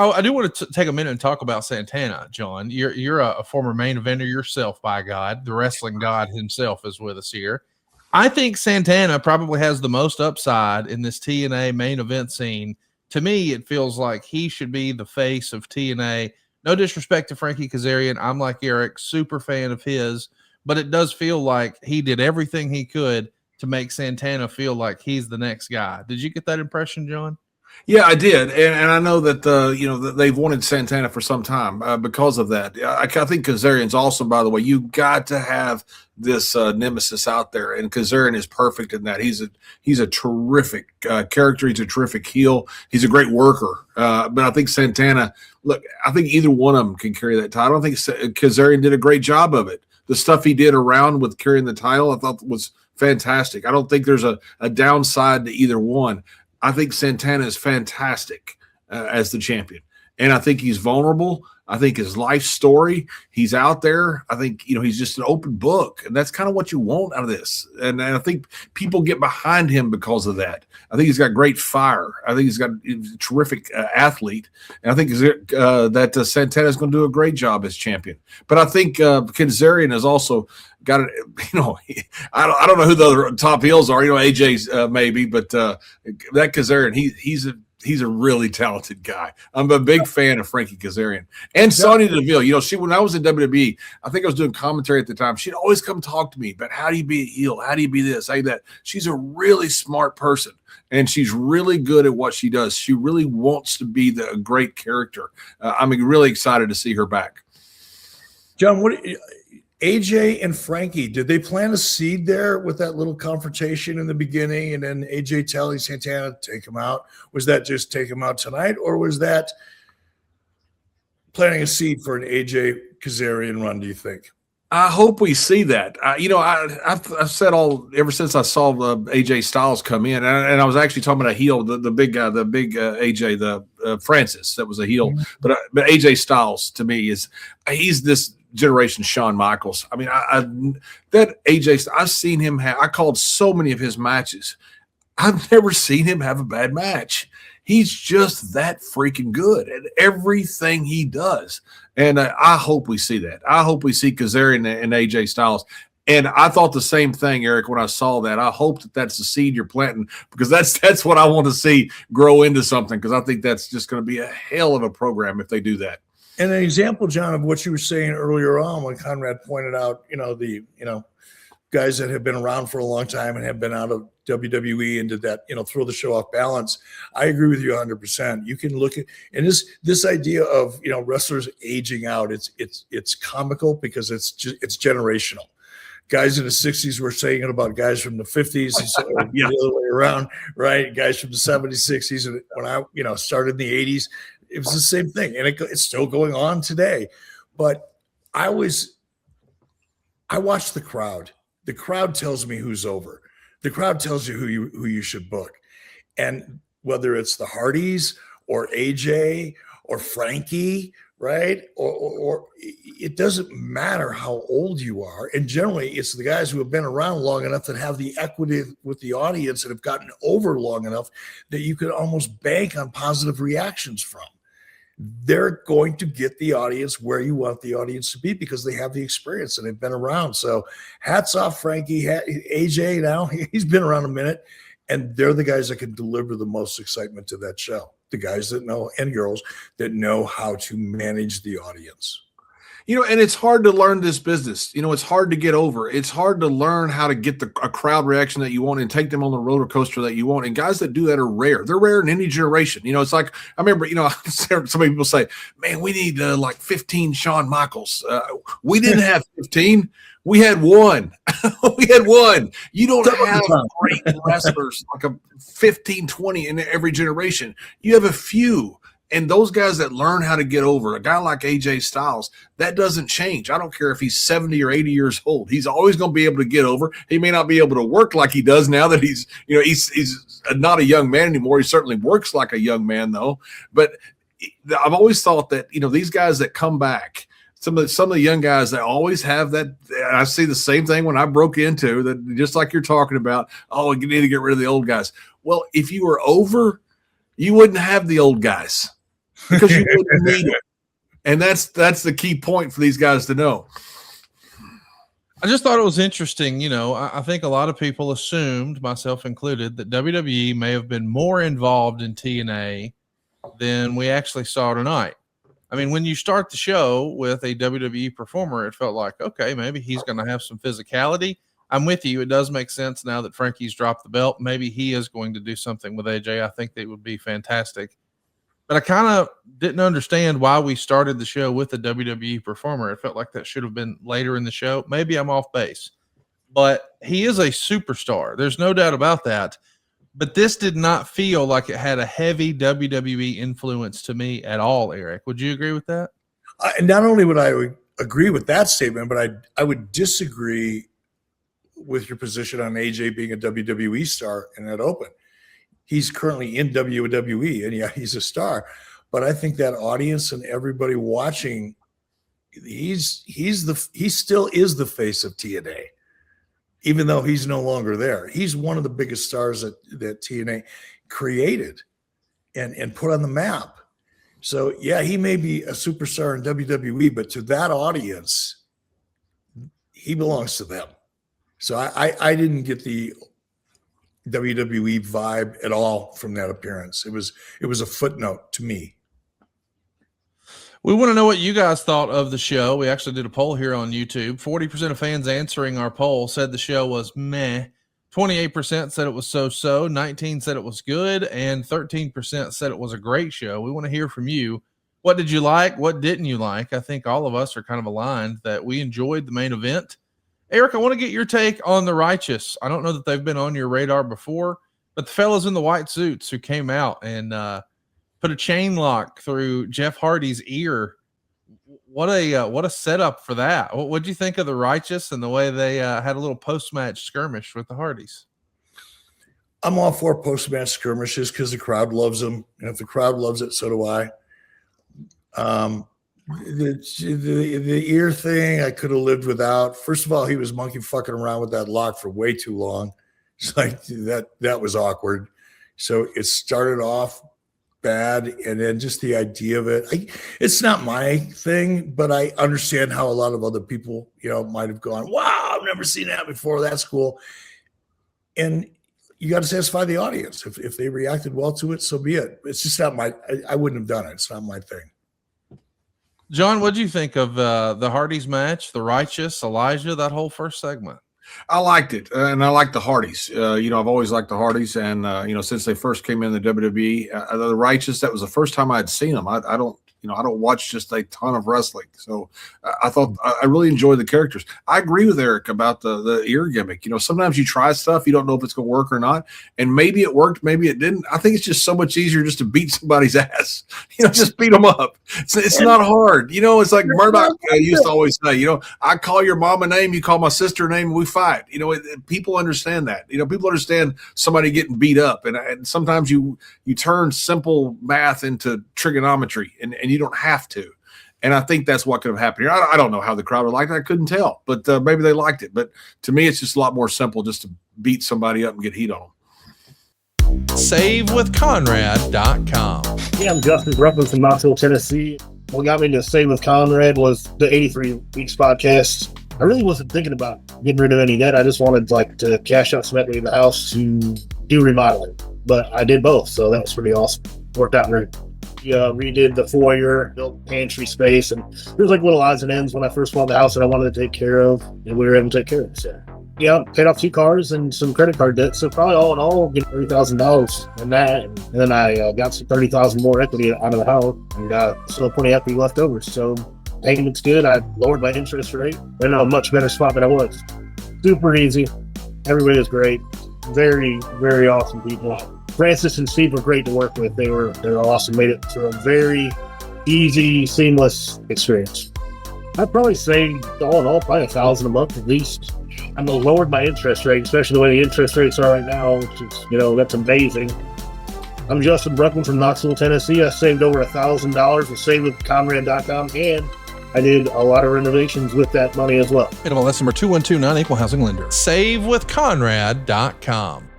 Oh, I do want to take a minute and talk about Santana, John. You're a former main eventer yourself, by God. The wrestling god himself is with us here. I think Santana probably has the most upside in this TNA main event scene. To me, it feels like he should be the face of TNA. No disrespect to Frankie Kazarian. I'm like Eric, super fan of his, but it does feel like he did everything he could to make Santana feel like he's the next guy. Did you get that impression, John? Yeah, I did, and I know that that they've wanted Santana for some time because of that. I think Kazarian's awesome. By the way, you got to have this nemesis out there, and Kazarian is perfect in that. He's a terrific character. He's a terrific heel. He's a great worker. But I think Santana. Look, I think either one of them can carry that title. I think Kazarian did a great job of it. The stuff he did around with carrying the title, I thought was fantastic. I don't think there's a downside to either one. I think Santana is fantastic as the champion. And I think he's vulnerable. I think his life story, he's out there. I think, he's just an open book. And that's kind of what you want out of this. And I think people get behind him because of that. I think he's got great fire. I think he's a terrific athlete. And I think that Santana is going to do a great job as champion. But I think Kazarian has also got it. I don't know who the other top heels are. AJ's maybe, but that Kazarian, he's a really talented guy. I'm a big fan of Frankie Kazarian and Sonya Deville. When I was in WWE, I think I was doing commentary at the time. She'd always come talk to me about how do you be a heel? How do you be this? How do you that? She's a really smart person, and she's really good at what she does. She really wants to be a great character. I'm really excited to see her back. John, AJ and Frankie, did they plant a seed there with that little confrontation in the beginning and then AJ telling Santana to take him out? Was that just take him out tonight, or was that planting a seed for an AJ Kazarian run, do you think? I hope we see that. I've said ever since I saw AJ Styles come in, and I was actually talking about a heel, the big guy, the big AJ, Francis, that was a heel. Mm-hmm. But AJ Styles to me he's this generation Shawn Michaels. I mean, that AJ, I've seen him I called so many of his matches. I've never seen him have a bad match. He's just that freaking good at everything he does. And I hope we see that. I hope we see Kazarian and AJ Styles. And I thought the same thing, Eric, when I saw that. I hope that's the seed you're planting, because that's what I want to see grow into something, because I think that's just going to be a hell of a program if they do that. And an example, John, of what you were saying earlier on when Conrad pointed out, the guys that have been around for a long time and have been out of WWE and did that, throw the show off balance. I agree with you 100%. You can look at, and this idea of, wrestlers aging out, it's comical because it's generational. Guys in the 60s were saying it about guys from the 50s, the other way around, right? Guys from the 70s, 60s. And when I, started in the 80s, it was the same thing, and it's still going on today. But I watch the crowd. The crowd tells me who's over. The crowd tells you who you should book. And whether it's the Hardys or AJ or Frankie, right? Or it doesn't matter how old you are. And generally, it's the guys who have been around long enough that have the equity with the audience and have gotten over long enough that you could almost bank on positive reactions from. They're going to get the audience where you want the audience to be because they have the experience and they've been around. So hats off, Frankie. AJ now, he's been around a minute, and they're the guys that can deliver the most excitement to that show. The guys that know, and girls that know how to manage the audience. And it's hard to learn this business. It's hard to get over. It's hard to learn how to get a crowd reaction that you want and take them on the roller coaster that you want. And guys that do that are rare. They're rare in any generation. It's like, I remember, so many people say, man, we need like 15 Shawn Michaels. We didn't have 15. We had one. We had one. You don't have great wrestlers like a 15, 20 in every generation. You have a few. And those guys that learn how to get over, a guy like AJ Styles, that doesn't change. I don't care if he's 70 or 80 years old. He's always going to be able to get over. He may not be able to work like he does now that he's not a young man anymore. He certainly works like a young man, though. But I've always thought that, these guys that come back, some of the young guys that always have that. I see the same thing when I broke into that, just like you're talking about. Oh, you need to get rid of the old guys. Well, if you were over, you wouldn't have the old guys. because you wouldn't need them. And that's the key point for these guys to know. I just thought it was interesting. I think a lot of people assumed, myself included, that WWE may have been more involved in TNA than we actually saw tonight. I mean, when you start the show with a WWE performer, it felt like, okay, maybe he's going to have some physicality. I'm with you. It does make sense now that Frankie's dropped the belt. Maybe he is going to do something with AJ. I think that would be fantastic. But I kind of didn't understand why we started the show with a WWE performer. It felt like that should have been later in the show. Maybe I'm off base. But he is a superstar. There's no doubt about that. But this did not feel like it had a heavy WWE influence to me at all, Eric. Would you agree with that? Not only would I agree with that statement, but I would disagree with your position on AJ being a WWE star in that open. He's currently in WWE, and yeah, he's a star. But I think that audience and everybody watching, he still is the face of TNA. Even though he's no longer there. He's one of the biggest stars that TNA created and put on the map. So, yeah, he may be a superstar in WWE, but to that audience, he belongs to them. So I didn't get the WWE vibe at all from that appearance. It was a footnote to me. We want to know what you guys thought of the show. We actually did a poll here on YouTube. 40% of fans answering our poll said the show was meh. 28% said it was so-so. 19% said it was good. And 13% said it was a great show. We want to hear from you. What did you like? What didn't you like? I think all of us are kind of aligned that we enjoyed the main event. Eric, I want to get your take on the Righteous. I don't know that they've been on your radar before, but the fellas in the white suits who came out and put a chain lock through Jeff Hardy's ear. What a setup for that. What'd you think of the Righteous and the way they had a little post-match skirmish with the Hardys? I'm all for post-match skirmishes because the crowd loves them. And if the crowd loves it, so do I. The ear thing I could have lived without. First of all, he was monkey fucking around with that lock for way too long. It's like that was awkward. So it started off bad, and then just the idea of it, it's not my thing, but I understand how a lot of other people might have gone, wow, I've never seen that before, that's cool. And you got to satisfy the audience. If they reacted well to it, so be it. It's just not I wouldn't have done it. It's not my thing. John, what do you think of the Hardys match, the Righteous, Elijah, that whole first segment? I liked it, and I like the Hardys. I've always liked the Hardys, and since they first came in the WWE, the Righteous, that was the first time I'd seen them. I don't watch just a ton of wrestling, so I thought I really enjoyed the characters. I agree with Eric about the ear gimmick. Sometimes you try stuff, you don't know if it's going to work or not, and maybe it worked, maybe it didn't. I think it's just so much easier just to beat somebody's ass. Just beat them up. It's not hard. It's like Murdoch used to always say. I call your mom a name, you call my sister a name, and we fight. People understand that. People understand somebody getting beat up, and sometimes you turn simple math into trigonometry, and you don't have to. And I think that's what could have happened here. I don't know how the crowd would like it. I couldn't tell, but maybe they liked it. But to me, it's just a lot more simple just to beat somebody up and get heat on them. SaveWithConrad.com. Yeah, I'm Justin Gruffin from Knoxville, Tennessee. What got me to Save with Conrad was the 83 Weeks podcast. I really wasn't thinking about getting rid of any debt. I just wanted to cash out some equity in the house to do remodeling. But I did both, so that was pretty awesome. Worked out great. Redid the foyer, built pantry space, and there's little odds and ends when I first bought the house that I wanted to take care of, and we were able to take care of it. So, paid off 2 cars and some credit card debt, so probably all in all, get $30,000 in that, and then I got some $30,000 more equity out of the house, and still plenty of equity left over. So payment's good. I lowered my interest rate. I'm in a much better spot than I was. Super easy. Everybody was great. Very, very awesome people. Francis and Steve were great to work with. They're awesome. Made it to a very easy, seamless experience. I'd probably say all in all, probably $1,000 a month at least. I lowered my interest rate, especially the way the interest rates are right now, which is, that's amazing. I'm Justin Bruckman from Knoxville, Tennessee. I saved over $1,000 with SaveWithConrad.com, and I did a lot of renovations with that money as well. NMLS number 2129, equal housing lender. SaveWithConrad.com.